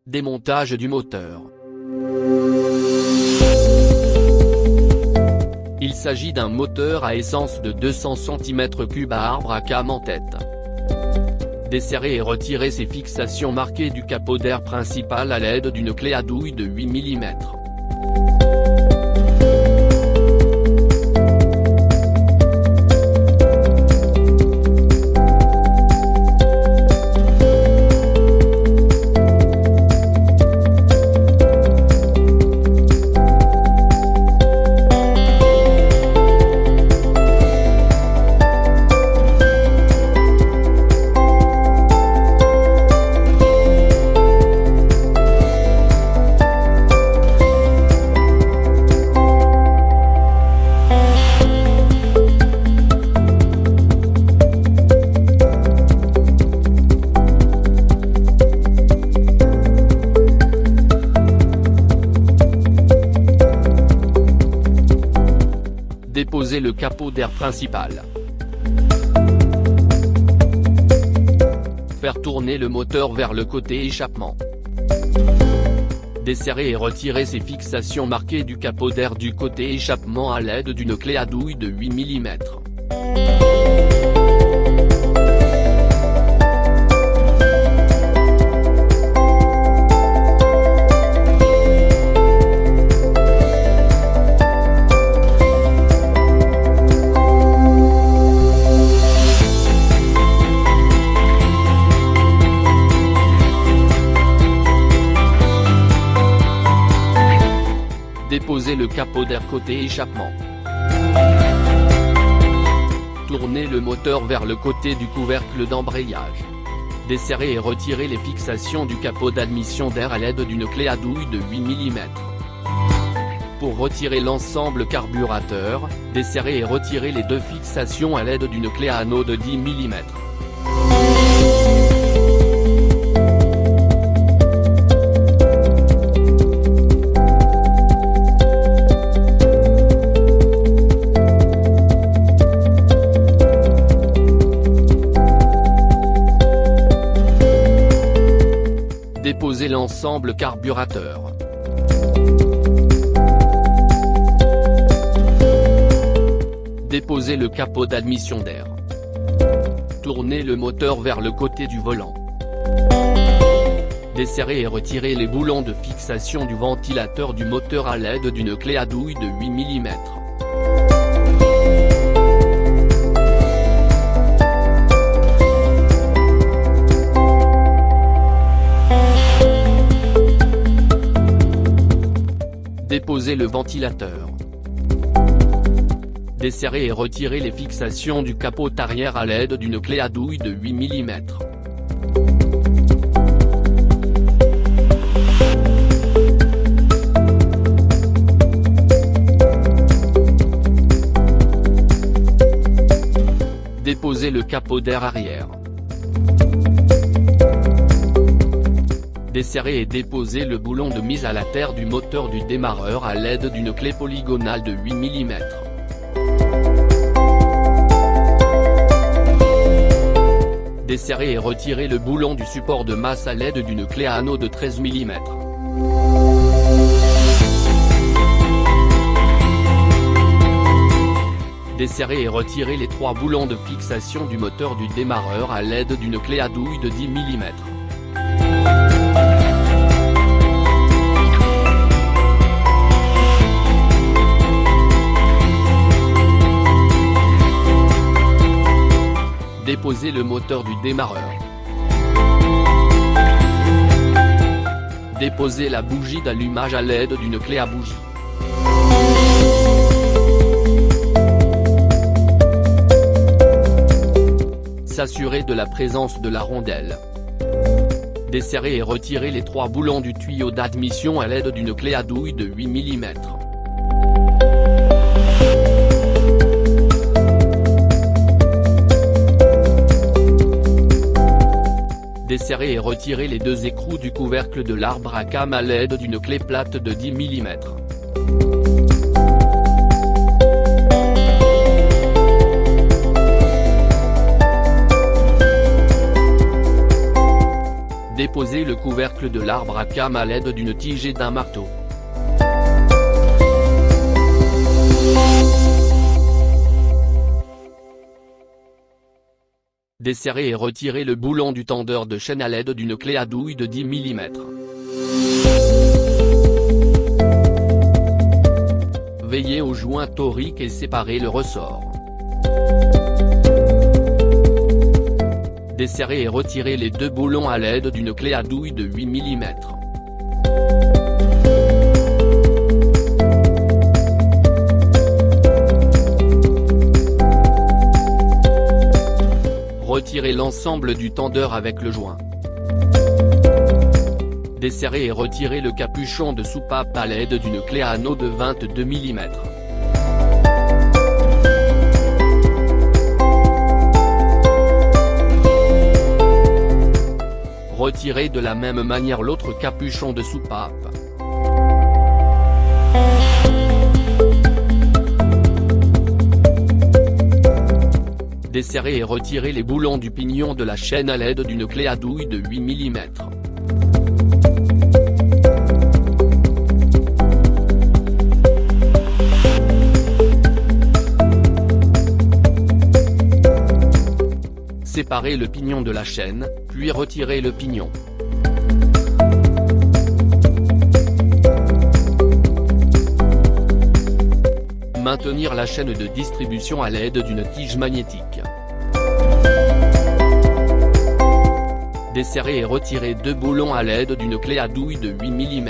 Démontage du moteur. Il s'agit d'un moteur à essence de 200 cm3 à arbre à cam en tête. Desserrer et retirer ses fixations marquées du capot d'air principal à l'aide d'une clé à douille de 8 mm. Déposer le capot d'air principal. Faire tourner le moteur vers le côté échappement. Desserrer et retirer ses fixations marquées du capot d'air du côté échappement à l'aide d'une clé à douille de 8 mm. Déposer le capot d'air côté échappement. Tourner le moteur vers le côté du couvercle d'embrayage. Desserrer et retirer les fixations du capot d'admission d'air à l'aide d'une clé à douille de 8 mm. Pour retirer l'ensemble carburateur, desserrer et retirer les deux fixations à l'aide d'une clé à anneau de 10 mm. Déposer l'ensemble carburateur. Déposer le capot d'admission d'air. Tourner le moteur vers le côté du volant. Desserrer et retirer les boulons de fixation du ventilateur du moteur à l'aide d'une clé à douille de 8 mm. Déposer le ventilateur. Desserrer et retirer les fixations du capot arrière à l'aide d'une clé à douille de 8 mm. Déposer le capot d'air arrière. Desserrer et déposer le boulon de mise à la terre du moteur du démarreur à l'aide d'une clé polygonale de 8 mm. Desserrer et retirer le boulon du support de masse à l'aide d'une clé à anneau de 13 mm. Desserrer et retirer les trois boulons de fixation du moteur du démarreur à l'aide d'une clé à douille de 10 mm. Déposer le moteur du démarreur. Déposer la bougie d'allumage à l'aide d'une clé à bougie. S'assurer de la présence de la rondelle. Desserrer et retirer les trois boulons du tuyau d'admission à l'aide d'une clé à douille de 8 mm. Desserrer et retirer les deux écrous du couvercle de l'arbre à cam à l'aide d'une clé plate de 10 mm. Déposer le couvercle de l'arbre à cames à l'aide d'une tige et d'un marteau. Desserrer et retirer le boulon du tendeur de chêne à l'aide d'une clé à douille de 10 mm. Veillez au joint torique et séparez le ressort. Desserrer et retirer les deux boulons à l'aide d'une clé à douille de 8 mm. Retirez l'ensemble du tendeur avec le joint. Desserrer et retirer le capuchon de soupape à l'aide d'une clé à anneau de 22 mm. Retirez de la même manière l'autre capuchon de soupape. Desserrer et retirer les boulons du pignon de la chaîne à l'aide d'une clé à douille de 8 mm. Séparez le pignon de la chaîne, puis retirez le pignon. Maintenir la chaîne de distribution à l'aide d'une tige magnétique. Desserrer et retirer deux boulons à l'aide d'une clé à douille de 8 mm.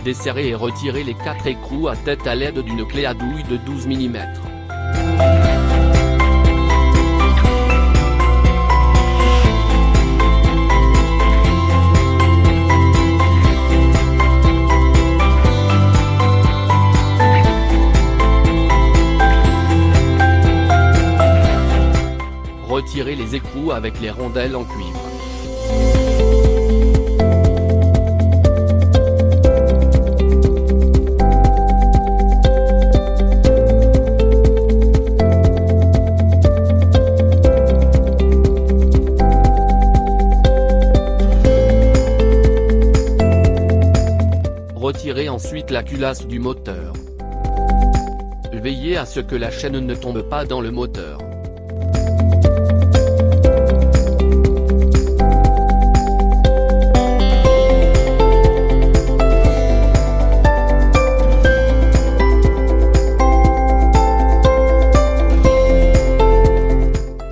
Desserrer et retirer les 4 écrous à tête à l'aide d'une clé à douille de 12 mm. Retirez les écrous avec les rondelles en cuivre. Retirez ensuite la culasse du moteur. Veillez à ce que la chaîne ne tombe pas dans le moteur.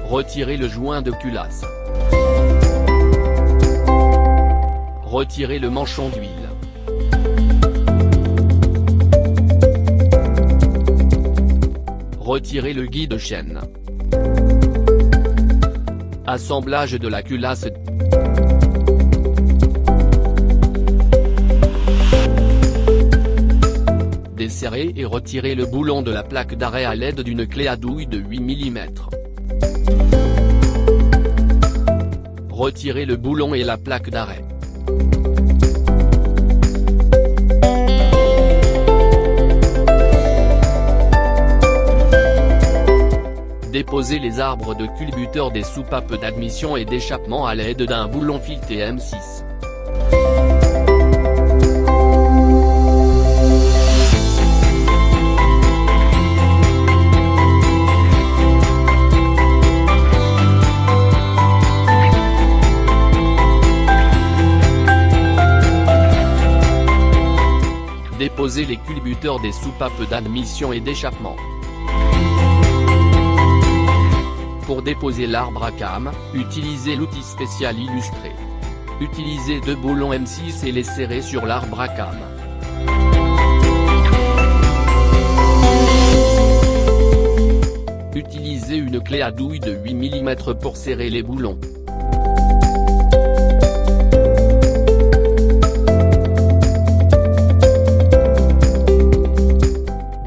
Retirez le joint de culasse. Retirez le manchon d'huile. Retirez le guide chaîne. Assemblage de la culasse. Desserrez et retirez le boulon de la plaque d'arrêt à l'aide d'une clé à douille de 8 mm. Retirez le boulon et la plaque d'arrêt. Déposez les arbres de culbuteur des soupapes d'admission et d'échappement à l'aide d'un boulon fileté M6. Déposez les culbuteurs des soupapes d'admission et d'échappement. Pour déposer l'arbre à cames, utilisez l'outil spécial illustré. Utilisez deux boulons M6 et les serrez sur l'arbre à cames. Utilisez une clé à douille de 8 mm pour serrer les boulons.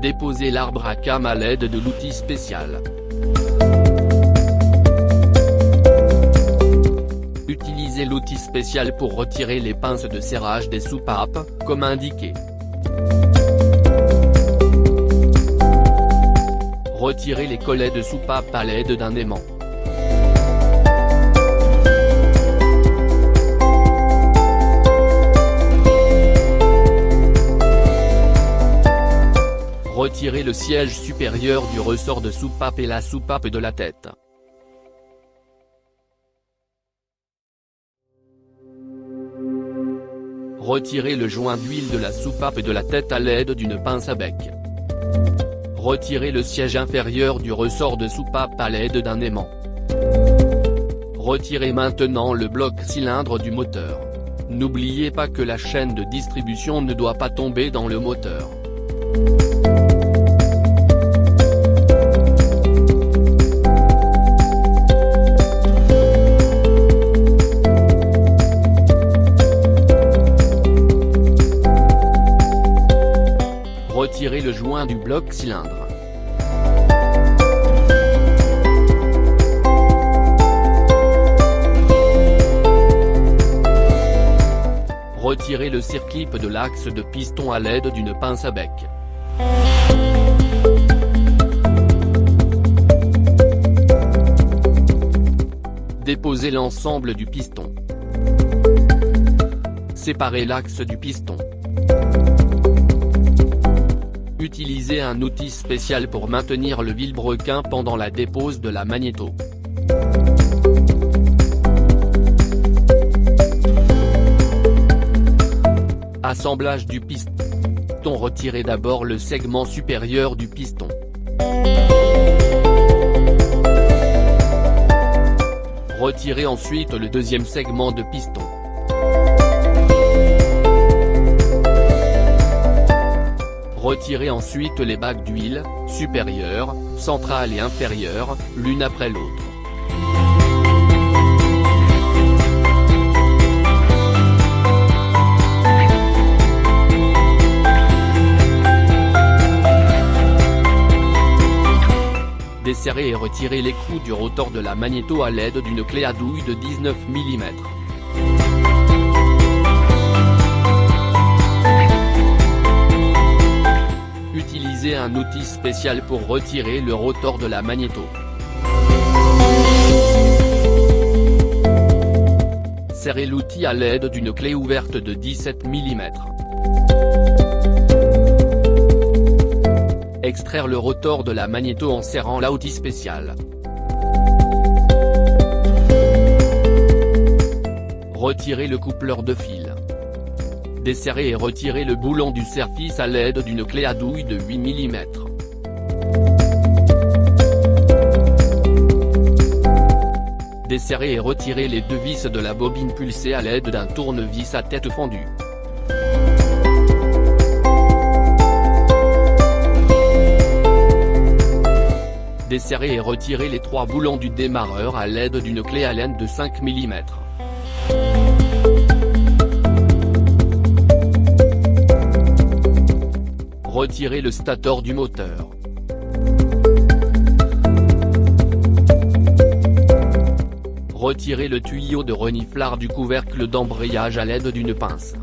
Déposez l'arbre à cames à l'aide de l'outil spécial. Utilisez l'outil spécial pour retirer les pinces de serrage des soupapes, comme indiqué. Retirer les collets de soupape à l'aide d'un aimant. Retirer le siège supérieur du ressort de soupape et la soupape de la tête. Retirer le joint d'huile de la soupape et de la tête à l'aide d'une pince à bec. Retirer le siège inférieur du ressort de soupape à l'aide d'un aimant. Retirez maintenant le bloc cylindre du moteur. N'oubliez pas que la chaîne de distribution ne doit pas tomber dans le moteur. Retirez le joint du bloc cylindre. Retirez le circlip de l'axe de piston à l'aide d'une pince à bec. Déposez l'ensemble du piston. Séparez l'axe du piston. Utilisez un outil spécial pour maintenir le vilebrequin pendant la dépose de la magnéto. Assemblage du piston. Retirez d'abord le segment supérieur du piston. Retirez ensuite le deuxième segment de piston. Retirez ensuite les bacs d'huile, supérieure, centrale et inférieure, l'une après l'autre. Desserrez et retirez l'écrou du rotor de la magnéto à l'aide d'une clé à douille de 19 mm. Utilisez un outil spécial pour retirer le rotor de la magnéto. Serrez l'outil à l'aide d'une clé ouverte de 17 mm. Extraire le rotor de la magnéto en serrant l'outil spécial. Retirez le coupleur de fil. Desserrez et retirez le boulon du service à l'aide d'une clé à douille de 8 mm. Desserrez et retirez les deux vis de la bobine pulsée à l'aide d'un tournevis à tête fendue. Desserrez et retirez les trois boulons du démarreur à l'aide d'une clé Allen de 5 mm. Retirez le stator du moteur. Retirez le tuyau de reniflard du couvercle d'embrayage à l'aide d'une pince.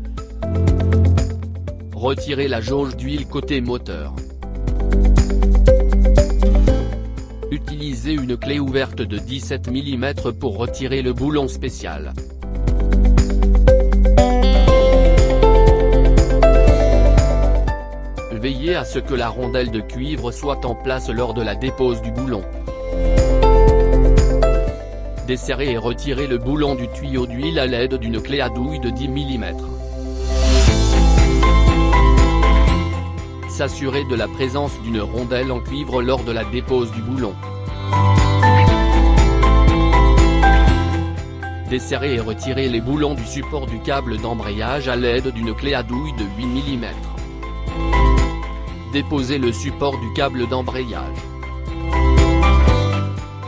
Retirez la jauge d'huile côté moteur. Utilisez une clé ouverte de 17 mm pour retirer le boulon spécial. Veillez à ce que la rondelle de cuivre soit en place lors de la dépose du boulon. Desserrez et retirez le boulon du tuyau d'huile à l'aide d'une clé à douille de 10 mm. S'assurer de la présence d'une rondelle en cuivre lors de la dépose du boulon. Desserrez et retirez les boulons du support du câble d'embrayage à l'aide d'une clé à douille de 8 mm. Déposez le support du câble d'embrayage.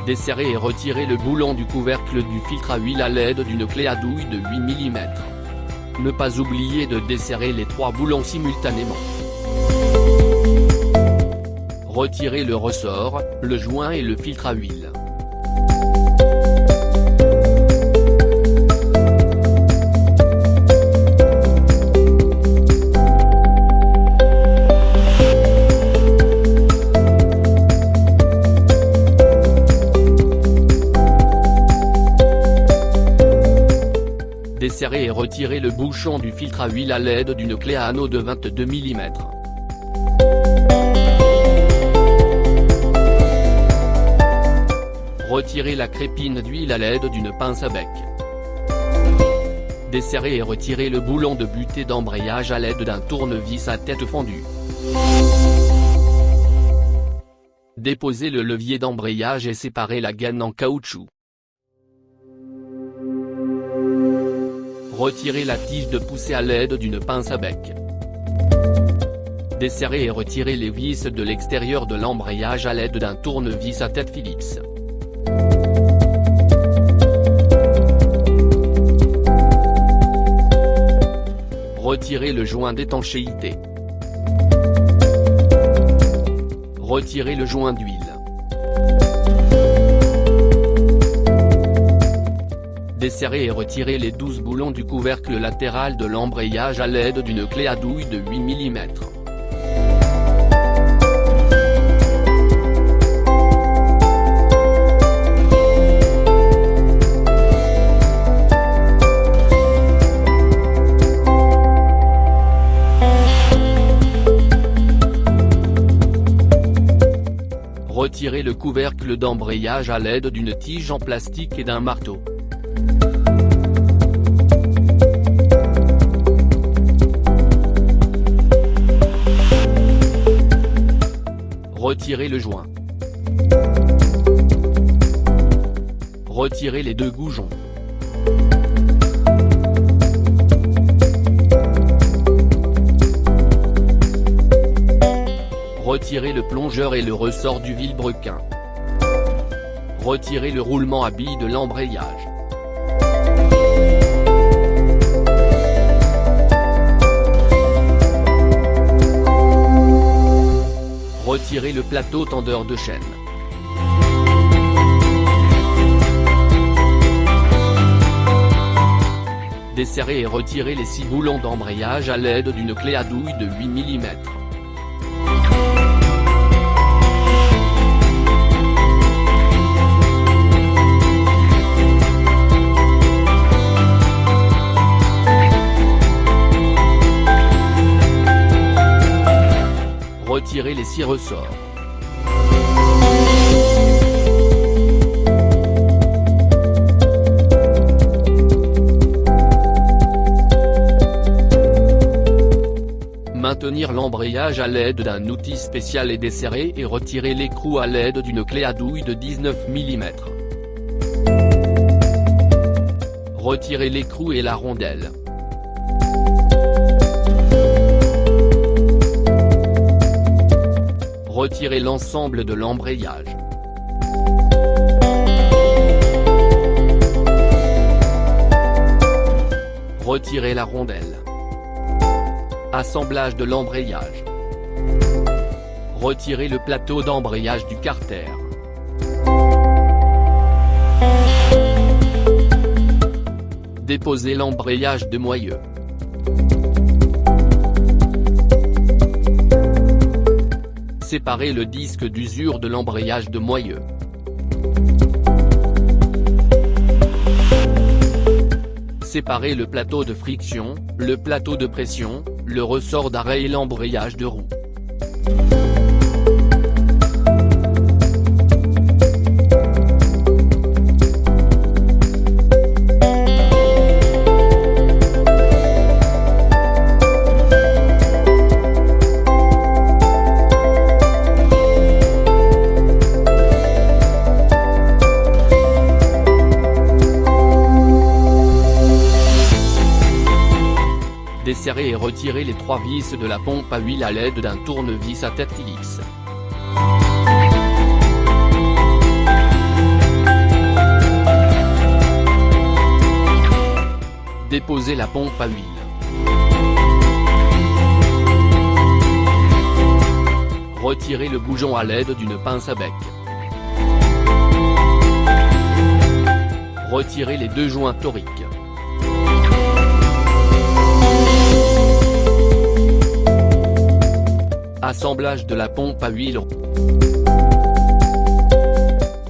Desserrez et retirez le boulon du couvercle du filtre à huile à l'aide d'une clé à douille de 8 mm. Ne pas oublier de desserrer les trois boulons simultanément. Retirez le ressort, le joint et le filtre à huile. Desserrer et retirer le bouchon du filtre à huile à l'aide d'une clé à anneau de 22 mm. Retirer la crépine d'huile à l'aide d'une pince à bec. Desserrer et retirer le boulon de butée d'embrayage à l'aide d'un tournevis à tête fondue. Déposer le levier d'embrayage et séparer la gaine en caoutchouc. Retirer la tige de poussée à l'aide d'une pince à bec. Desserrer et retirer les vis de l'extérieur de l'embrayage à l'aide d'un tournevis à tête Phillips. Retirer le joint d'étanchéité. Retirer le joint d'huile. Desserrer et retirer les 12 boulons du couvercle latéral de l'embrayage à l'aide d'une clé à douille de 8 mm. Retirer le couvercle d'embrayage à l'aide d'une tige en plastique et d'un marteau. Retirer le joint. Retirer les 2 goujons. Retirer le plongeur et le ressort du vilebrequin. Retirer le roulement à billes de l'embrayage. Retirer le plateau tendeur de chaîne. Desserrer et retirer les 6 boulons d'embrayage à l'aide d'une clé à douille de 8 mm. Retirer les 6 ressorts. Maintenir l'embrayage à l'aide d'un outil spécial et desserrer et retirer l'écrou à l'aide d'une clé à douille de 19 mm. Retirer l'écrou et la rondelle. Retirer l'ensemble de l'embrayage. Retirer la rondelle. Assemblage de l'embrayage. Retirer le plateau d'embrayage du carter. Déposer l'embrayage de moyeu. Séparer le disque d'usure de l'embrayage de moyeu. Séparer le plateau de friction, le plateau de pression, le ressort d'arrêt et l'embrayage de roue. Desserrer et retirer les 3 vis de la pompe à huile à l'aide d'un tournevis à tête Phillips. Déposer la pompe à huile. Retirer le bouchon à l'aide d'une pince à bec. Retirer les 2 joints toriques. Assemblage de la pompe à huile.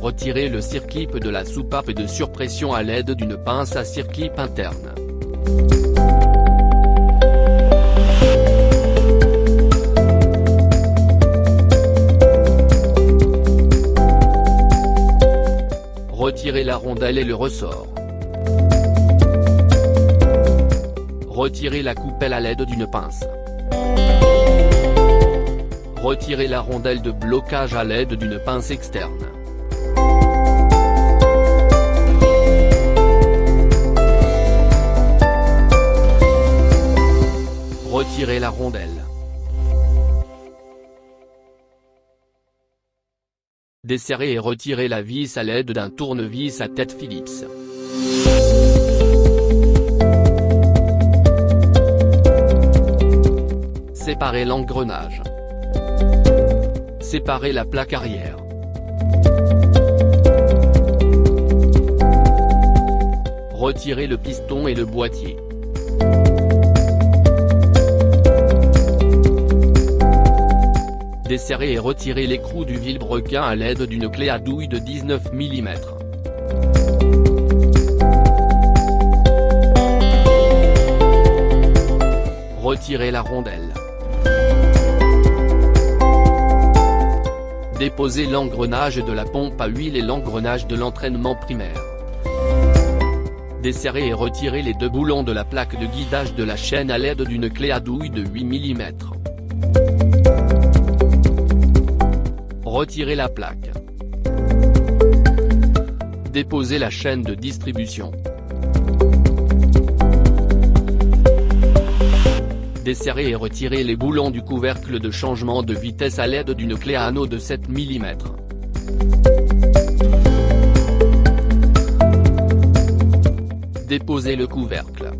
Retirer le circlip de la soupape de surpression à l'aide d'une pince à circlip interne. Retirez la rondelle et le ressort. Retirez la coupelle à l'aide d'une pince. Retirez la rondelle de blocage à l'aide d'une pince externe. Retirez la rondelle. Desserrez et retirez la vis à l'aide d'un tournevis à tête Phillips. Séparez l'engrenage. Séparez la plaque arrière. Retirez le piston et le boîtier. Desserrez et retirez l'écrou du vilebrequin à l'aide d'une clé à douille de 19 mm. Retirez la rondelle. Déposez l'engrenage de la pompe à huile et l'engrenage de l'entraînement primaire. Desserrez et retirez les deux boulons de la plaque de guidage de la chaîne à l'aide d'une clé à douille de 8 mm. Retirez la plaque. Déposez la chaîne de distribution. Desserrez et retirez les boulons du couvercle de changement de vitesse à l'aide d'une clé à anneau de 7 mm. Déposez le couvercle.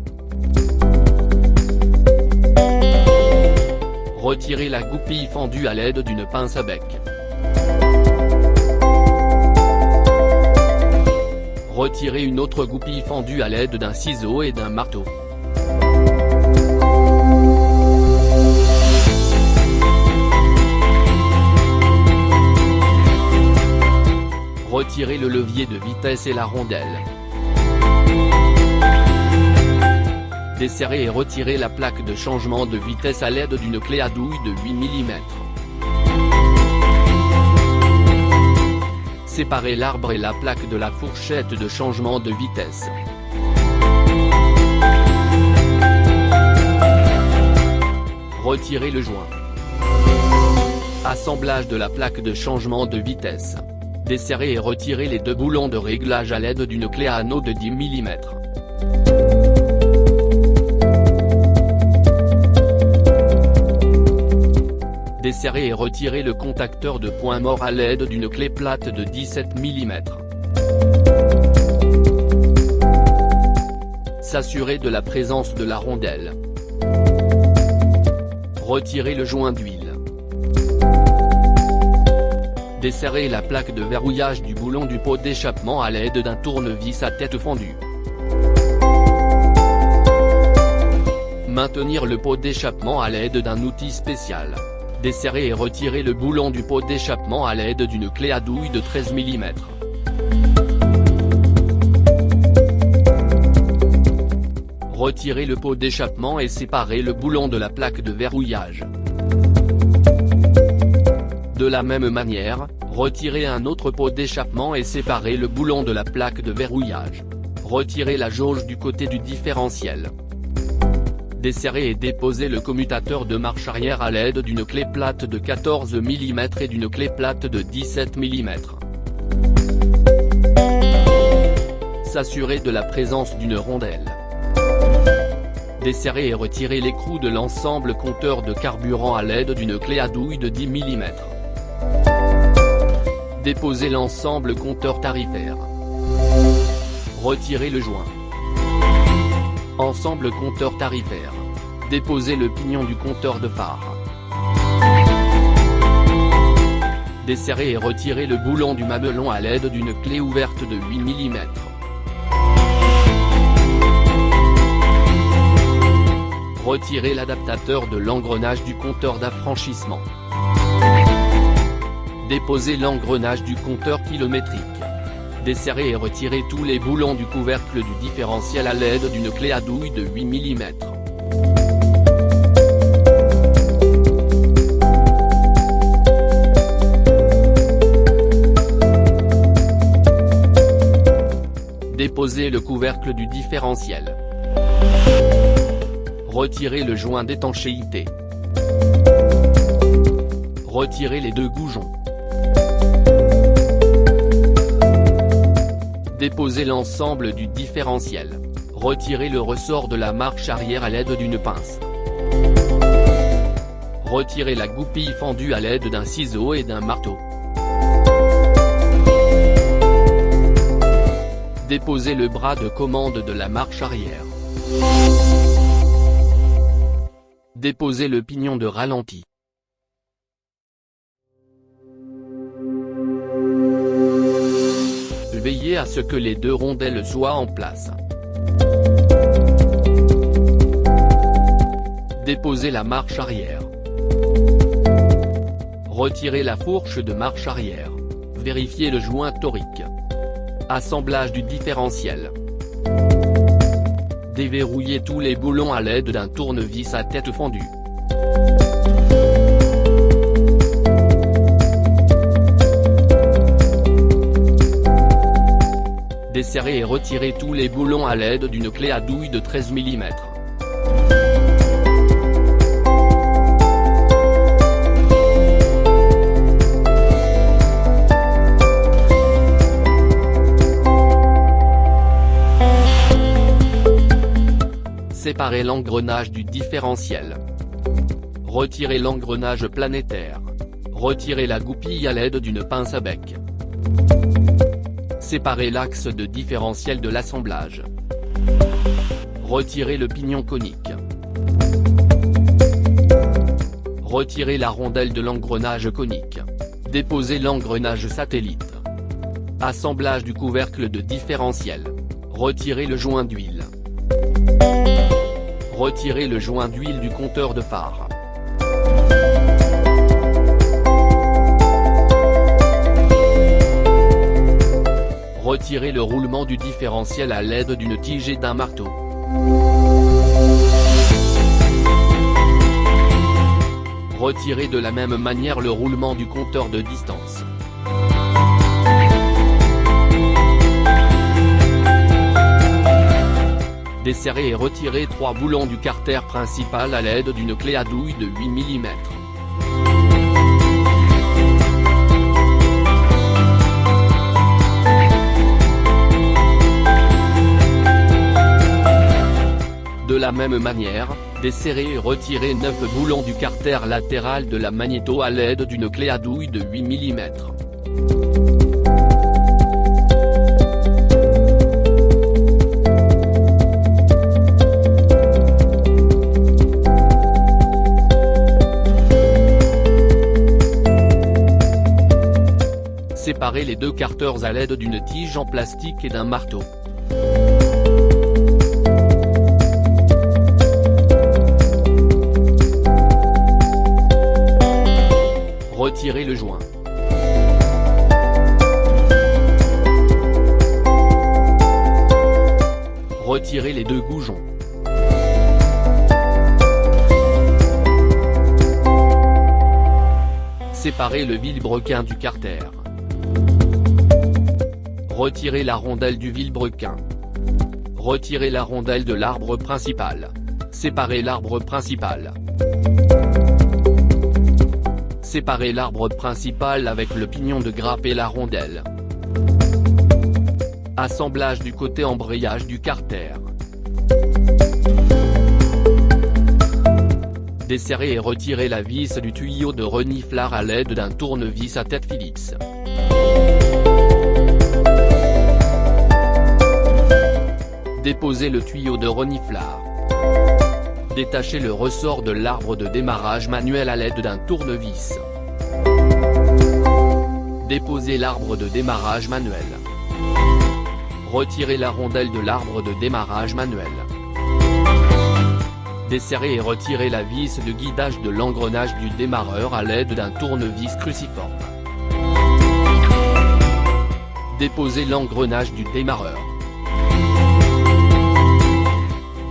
Retirez la goupille fendue à l'aide d'une pince à bec. Retirez une autre goupille fendue à l'aide d'un ciseau et d'un marteau. Retirez le levier de vitesse et la rondelle. Desserrez et retirez la plaque de changement de vitesse à l'aide d'une clé à douille de 8 mm. Séparez l'arbre et la plaque de la fourchette de changement de vitesse. Retirez le joint. Assemblage de la plaque de changement de vitesse. Desserrez et retirez les deux boulons de réglage à l'aide d'une clé à anneau de 10 mm. Desserrez et retirez le contacteur de point mort à l'aide d'une clé plate de 17 mm. S'assurer de la présence de la rondelle. Retirez le joint d'huile. Desserrez la plaque de verrouillage du boulon du pot d'échappement à l'aide d'un tournevis à tête fendue. Maintenir le pot d'échappement à l'aide d'un outil spécial. Desserrez et retirez le boulon du pot d'échappement à l'aide d'une clé à douille de 13 mm. Retirez le pot d'échappement et séparez le boulon de la plaque de verrouillage. De la même manière, retirez un autre pot d'échappement et séparez le boulon de la plaque de verrouillage. Retirez la jauge du côté du différentiel. Desserrez et déposez le commutateur de marche arrière à l'aide d'une clé plate de 14 mm et d'une clé plate de 17 mm. S'assurer de la présence d'une rondelle. Desserrez et retirez l'écrou de l'ensemble compteur de carburant à l'aide d'une clé à douille de 10 mm. Déposez l'ensemble compteur tarifaire. Retirez le joint. Ensemble compteur tarifaire. Déposez le pignon du compteur de phare. Desserrez et retirez le boulon du mamelon à l'aide d'une clé ouverte de 8 mm. Retirez l'adaptateur de l'engrenage du compteur d'affranchissement. Déposez l'engrenage du compteur kilométrique. Desserrer et retirer tous les boulons du couvercle du différentiel à l'aide d'une clé à douille de 8 mm. Déposer le couvercle du différentiel. Retirer le joint d'étanchéité. Retirer les deux goujons. Déposer l'ensemble du différentiel. Retirer le ressort de la marche arrière à l'aide d'une pince. Retirer la goupille fendue à l'aide d'un ciseau et d'un marteau. Déposer le bras de commande de la marche arrière. Déposer le pignon de ralenti. Veillez à ce que les deux rondelles soient en place. Déposer la marche arrière. Retirer la fourche de marche arrière. Vérifier le joint torique. Assemblage du différentiel. Déverrouiller tous les boulons à l'aide d'un tournevis à tête fendue. Desserrer et retirer tous les boulons à l'aide d'une clé à douille de 13 mm. Séparer l'engrenage du différentiel. Retirer l'engrenage planétaire. Retirer la goupille à l'aide d'une pince à bec. Séparer l'axe de différentiel de l'assemblage. Retirer le pignon conique. Retirer la rondelle de l'engrenage conique. Déposer l'engrenage satellite. Assemblage du couvercle de différentiel. Retirer le joint d'huile. Retirer le joint d'huile du compteur de phare. Retirer le roulement du différentiel à l'aide d'une tige et d'un marteau. Retirer de la même manière le roulement du compteur de distance. Desserrer et retirer 3 boulons du carter principal à l'aide d'une clé à douille de 8 mm. De la même manière, desserrer et retirer 9 boulons du carter latéral de la magnéto à l'aide d'une clé à douille de 8 mm. Séparer les deux carters à l'aide d'une tige en plastique et d'un marteau. Retirer le joint. Retirer les deux goujons. Séparer le vilebrequin du carter. Retirer la rondelle du vilebrequin. Retirer la rondelle de l'arbre principal. Séparer l'arbre principal. Séparer l'arbre principal avec le pignon de grappe et la rondelle. Assemblage du côté embrayage du carter. Desserrer et retirer la vis du tuyau de reniflard à l'aide d'un tournevis à tête Phillips. Déposer le tuyau de reniflard. Détacher le ressort de l'arbre de démarrage manuel à l'aide d'un tournevis. Déposer l'arbre de démarrage manuel. Retirer la rondelle de l'arbre de démarrage manuel. Desserrer et retirer la vis de guidage de l'engrenage du démarreur à l'aide d'un tournevis cruciforme. Déposez l'engrenage du démarreur.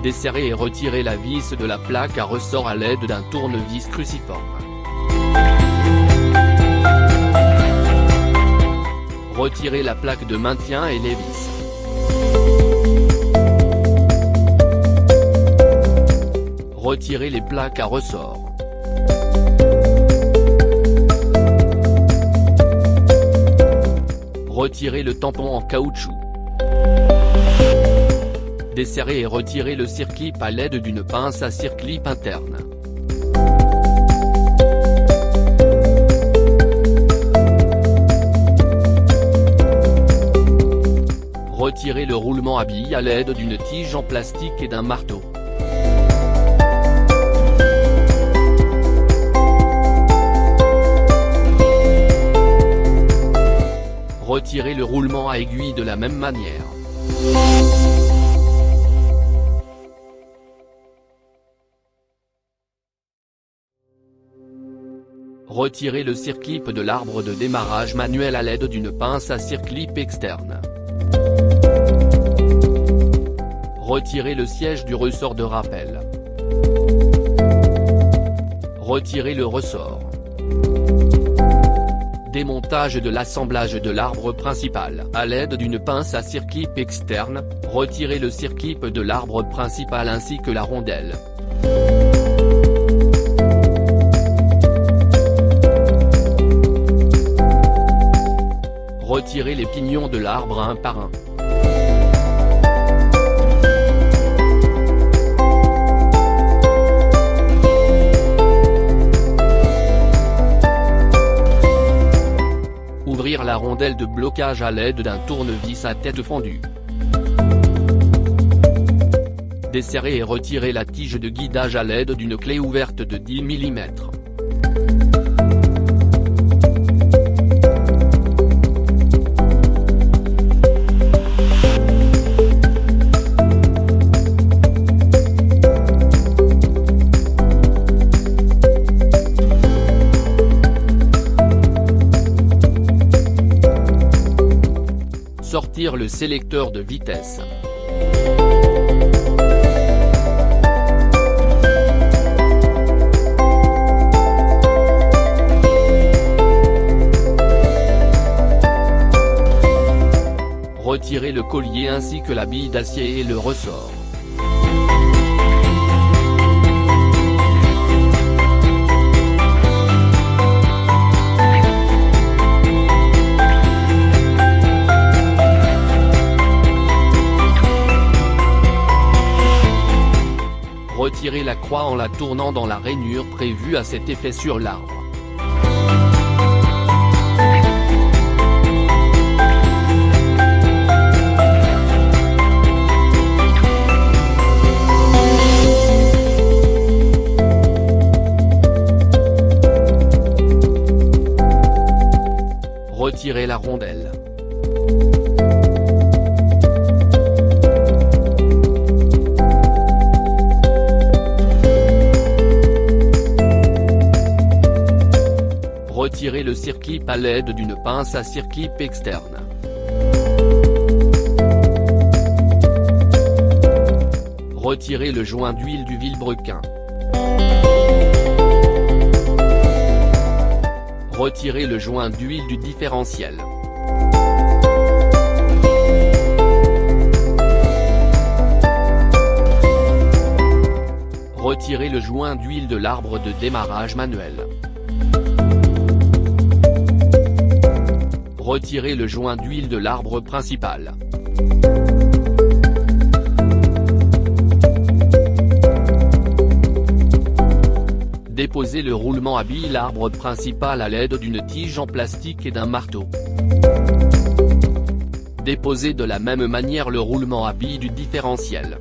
Desserrez et retirez la vis de la plaque à ressort à l'aide d'un tournevis cruciforme. Retirez la plaque de maintien et les vis. Retirez les plaques à ressort. Retirez le tampon en caoutchouc. Desserrez et retirez le circlip à l'aide d'une pince à circlip interne. Retirez le roulement à billes à l'aide d'une tige en plastique et d'un marteau. Retirez le roulement à aiguille de la même manière. Retirez le circlip de l'arbre de démarrage manuel à l'aide d'une pince à circlip externe. Retirez le siège du ressort de rappel. Retirez le ressort. Démontage de l'assemblage de l'arbre principal. À l'aide d'une pince à circlip externe, retirez le circlip de l'arbre principal ainsi que la rondelle. Retirez les pignons de l'arbre un par un. Ouvrir la rondelle de blocage à l'aide d'un tournevis à tête fendue. Desserrer et retirer la tige de guidage à l'aide d'une clé ouverte de 10 mm. Sortir le sélecteur de vitesse. Retirer le collier ainsi que la bille d'acier et le ressort. Retirez la croix en la tournant dans la rainure prévue à cet effet sur l'arbre. Retirez la rondelle. Retirez le circlip à l'aide d'une pince à circlip externe. Retirez le joint d'huile du vilebrequin. Retirez le joint d'huile du différentiel. Retirez le joint d'huile de l'arbre de démarrage manuel. Retirez le joint d'huile de l'arbre principal. Déposez le roulement à billes l'arbre principal à l'aide d'une tige en plastique et d'un marteau. Déposez de la même manière le roulement à billes du différentiel.